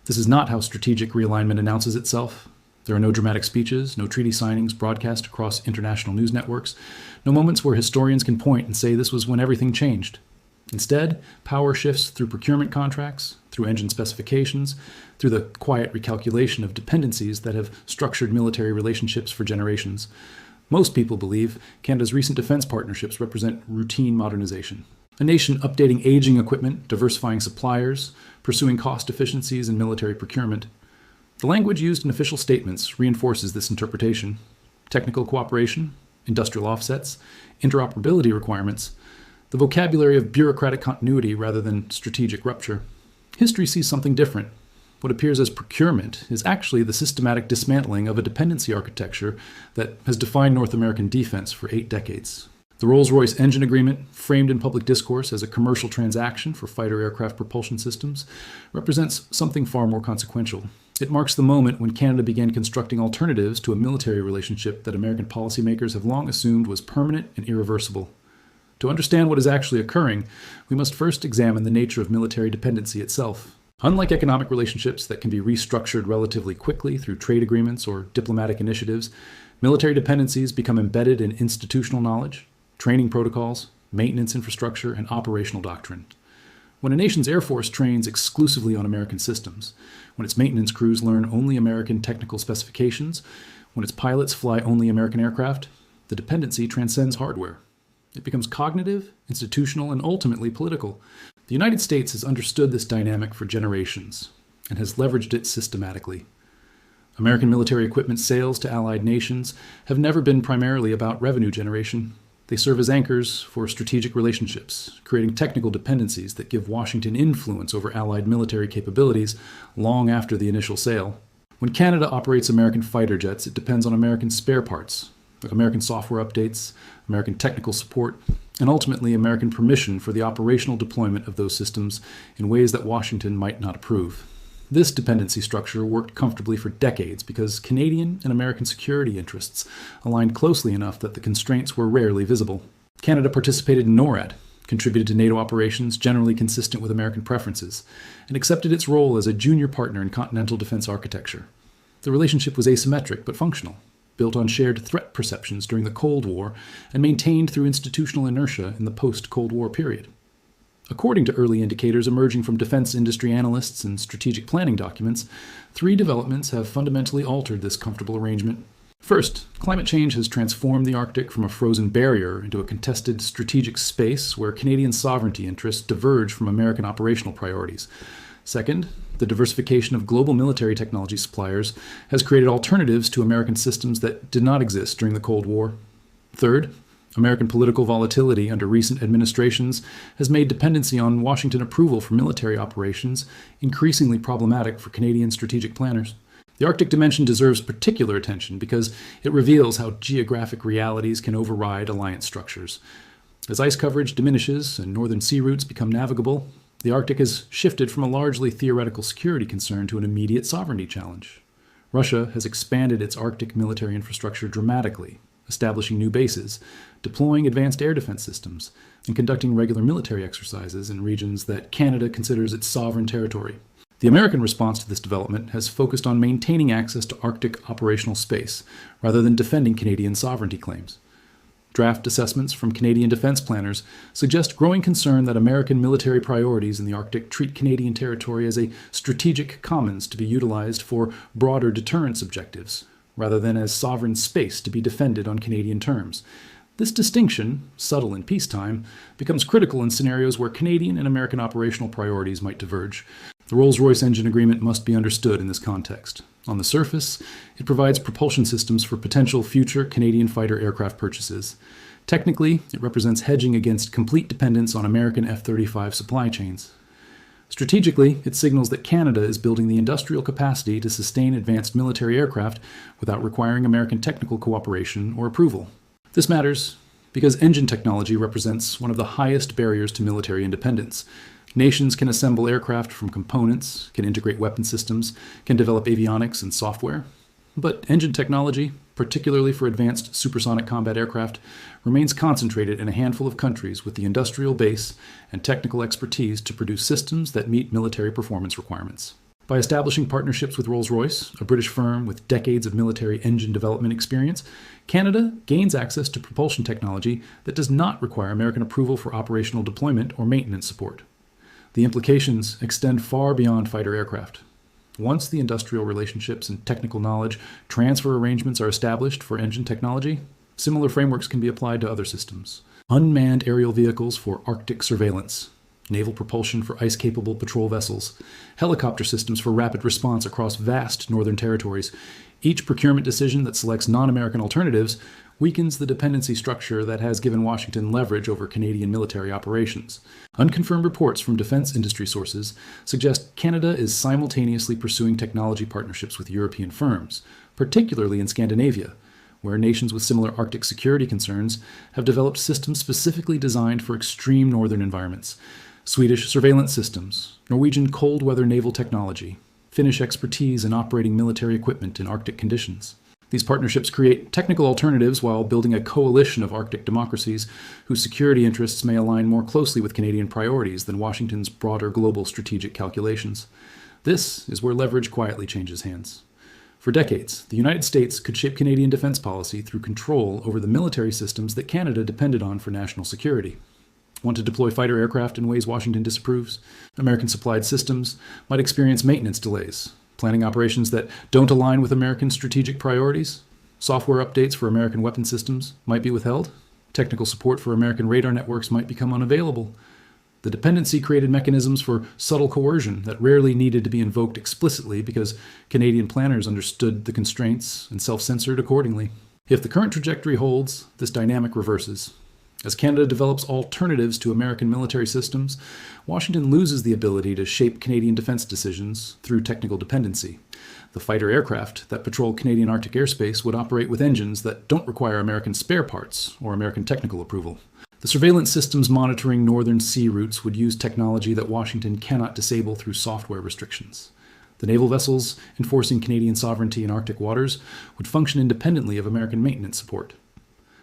This is not how strategic realignment announces itself. There are no dramatic speeches, no treaty signings broadcast across international news networks, no moments where historians can point and say this was when everything changed. Instead, power shifts through procurement contracts, through engine specifications, through the quiet recalculation of dependencies that have structured military relationships for generations. Most people believe Canada's recent defense partnerships represent routine modernization. A nation updating aging equipment, diversifying suppliers, pursuing cost efficiencies in military procurement. The language used in official statements reinforces this interpretation. Technical cooperation, industrial offsets, interoperability requirements, the vocabulary of bureaucratic continuity rather than strategic rupture. History sees something different. What appears as procurement is actually the systematic dismantling of a dependency architecture that has defined North American defense for 8 decades. The Rolls-Royce engine agreement, framed in public discourse as a commercial transaction for fighter aircraft propulsion systems, represents something far more consequential. It marks the moment when Canada began constructing alternatives to a military relationship that American policymakers have long assumed was permanent and irreversible. To understand what is actually occurring, we must first examine the nature of military dependency itself. Unlike economic relationships that can be restructured relatively quickly through trade agreements or diplomatic initiatives, military dependencies become embedded in institutional knowledge, training protocols, maintenance infrastructure, and operational doctrine. When a nation's Air Force trains exclusively on American systems, when its maintenance crews learn only American technical specifications, when its pilots fly only American aircraft, the dependency transcends hardware. It becomes cognitive, institutional, and ultimately political. The United States has understood this dynamic for generations and has leveraged it systematically. American military equipment sales to allied nations have never been primarily about revenue generation. They serve as anchors for strategic relationships, creating technical dependencies that give Washington influence over allied military capabilities long after the initial sale. When Canada operates American fighter jets, it depends on American spare parts, like American software updates, American technical support, and ultimately American permission for the operational deployment of those systems in ways that Washington might not approve. This dependency structure worked comfortably for decades because Canadian and American security interests aligned closely enough that the constraints were rarely visible. Canada participated in NORAD, contributed to NATO operations generally consistent with American preferences, and accepted its role as a junior partner in continental defense architecture. The relationship was asymmetric but functional, built on shared threat perceptions during the Cold War and maintained through institutional inertia in the post-Cold War period. According to early indicators emerging from defense industry analysts and strategic planning documents, 3 developments have fundamentally altered this comfortable arrangement. First, climate change has transformed the Arctic from a frozen barrier into a contested strategic space where Canadian sovereignty interests diverge from American operational priorities. Second, the diversification of global military technology suppliers has created alternatives to American systems that did not exist during the Cold War. Third, American political volatility under recent administrations has made dependency on Washington approval for military operations increasingly problematic for Canadian strategic planners. The Arctic dimension deserves particular attention because it reveals how geographic realities can override alliance structures. As ice coverage diminishes and northern sea routes become navigable, the Arctic has shifted from a largely theoretical security concern to an immediate sovereignty challenge. Russia has expanded its Arctic military infrastructure dramatically, establishing new bases, deploying advanced air defense systems, and conducting regular military exercises in regions that Canada considers its sovereign territory. The American response to this development has focused on maintaining access to Arctic operational space, rather than defending Canadian sovereignty claims. Draft assessments from Canadian defense planners suggest growing concern that American military priorities in the Arctic treat Canadian territory as a strategic commons to be utilized for broader deterrence objectives, rather than as sovereign space to be defended on Canadian terms. This distinction, subtle in peacetime, becomes critical in scenarios where Canadian and American operational priorities might diverge. The Rolls-Royce engine agreement must be understood in this context. On the surface, it provides propulsion systems for potential future Canadian fighter aircraft purchases. Technically, it represents hedging against complete dependence on American F-35 supply chains. Strategically, it signals that Canada is building the industrial capacity to sustain advanced military aircraft without requiring American technical cooperation or approval. This matters because engine technology represents one of the highest barriers to military independence. Nations can assemble aircraft from components, can integrate weapon systems, can develop avionics and software. But engine technology, particularly for advanced supersonic combat aircraft, remains concentrated in a handful of countries with the industrial base and technical expertise to produce systems that meet military performance requirements. By establishing partnerships with Rolls-Royce, a British firm with decades of military engine development experience, Canada gains access to propulsion technology that does not require American approval for operational deployment or maintenance support. The implications extend far beyond fighter aircraft. Once the industrial relationships and technical knowledge transfer arrangements are established for engine technology, similar frameworks can be applied to other systems. Unmanned aerial vehicles for Arctic surveillance, naval propulsion for ice-capable patrol vessels, helicopter systems for rapid response across vast northern territories. Each procurement decision that selects non-American alternatives weakens the dependency structure that has given Washington leverage over Canadian military operations. Unconfirmed reports from defense industry sources suggest Canada is simultaneously pursuing technology partnerships with European firms, particularly in Scandinavia, where nations with similar Arctic security concerns have developed systems specifically designed for extreme northern environments. Swedish surveillance systems, Norwegian cold weather naval technology, Finnish expertise in operating military equipment in Arctic conditions. These partnerships create technical alternatives while building a coalition of Arctic democracies whose security interests may align more closely with Canadian priorities than Washington's broader global strategic calculations. This is where leverage quietly changes hands. For decades, the United States could shape Canadian defense policy through control over the military systems that Canada depended on for national security. Want to deploy fighter aircraft in ways Washington disapproves? American-supplied systems might experience maintenance delays, planning operations that don't align with American strategic priorities. Software updates for American weapon systems might be withheld. Technical support for American radar networks might become unavailable. The dependency created mechanisms for subtle coercion that rarely needed to be invoked explicitly because Canadian planners understood the constraints and self-censored accordingly. If the current trajectory holds, this dynamic reverses. As Canada develops alternatives to American military systems, Washington loses the ability to shape Canadian defense decisions through technical dependency. The fighter aircraft that patrol Canadian Arctic airspace would operate with engines that don't require American spare parts or American technical approval. The surveillance systems monitoring northern sea routes would use technology that Washington cannot disable through software restrictions. The naval vessels enforcing Canadian sovereignty in Arctic waters would function independently of American maintenance support.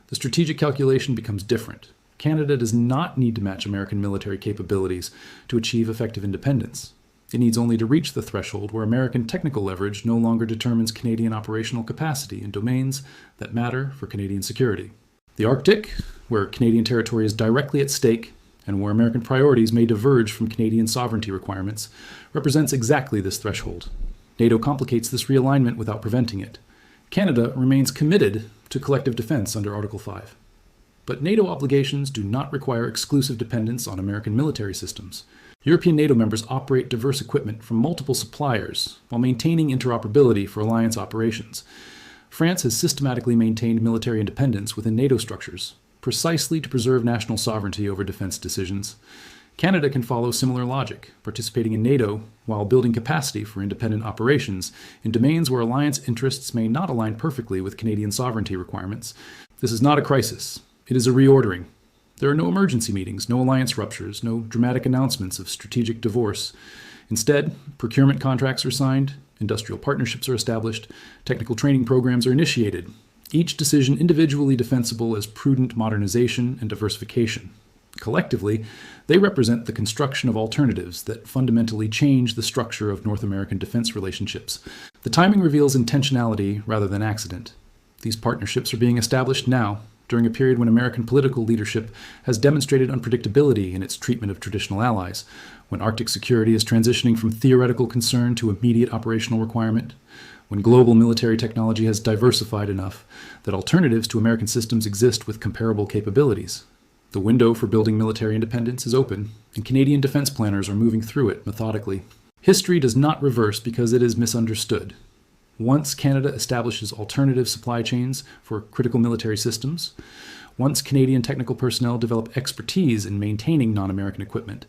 The strategic calculation becomes different. Canada does not need to match American military capabilities to achieve effective independence. It needs only to reach the threshold where American technical leverage no longer determines Canadian operational capacity in domains that matter for Canadian security. The Arctic, where Canadian territory is directly at stake and where American priorities may diverge from Canadian sovereignty requirements, represents exactly this threshold. NATO complicates this realignment without preventing it. Canada remains committed to collective defense under Article 5. But NATO obligations do not require exclusive dependence on American military systems. European NATO members operate diverse equipment from multiple suppliers while maintaining interoperability for alliance operations. France has systematically maintained military independence within NATO structures, precisely to preserve national sovereignty over defense decisions. Canada can follow similar logic, participating in NATO while building capacity for independent operations in domains where alliance interests may not align perfectly with Canadian sovereignty requirements. This is not a crisis. It is a reordering. There are no emergency meetings, no alliance ruptures, no dramatic announcements of strategic divorce. Instead, procurement contracts are signed, industrial partnerships are established, technical training programs are initiated, each decision individually defensible as prudent modernization and diversification. Collectively, they represent the construction of alternatives that fundamentally change the structure of North American defense relationships. The timing reveals intentionality rather than accident. These partnerships are being established now, during a period when American political leadership has demonstrated unpredictability in its treatment of traditional allies, when Arctic security is transitioning from theoretical concern to immediate operational requirement, when global military technology has diversified enough that alternatives to American systems exist with comparable capabilities. The window for building military independence is open, and Canadian defense planners are moving through it methodically. History does not reverse because it is misunderstood. Once Canada establishes alternative supply chains for critical military systems, once Canadian technical personnel develop expertise in maintaining non-American equipment,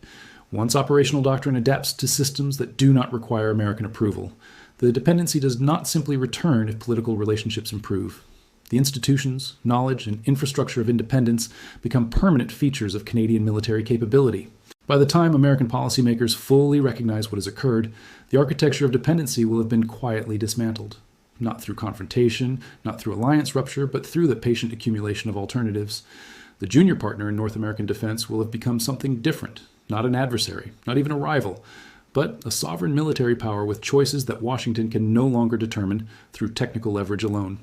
once operational doctrine adapts to systems that do not require American approval, the dependency does not simply return if political relationships improve. The institutions, knowledge, and infrastructure of independence become permanent features of Canadian military capability. By the time American policymakers fully recognize what has occurred, the architecture of dependency will have been quietly dismantled. Not through confrontation, not through alliance rupture, but through the patient accumulation of alternatives. The junior partner in North American defense will have become something different, not an adversary, not even a rival, but a sovereign military power with choices that Washington can no longer determine through technical leverage alone.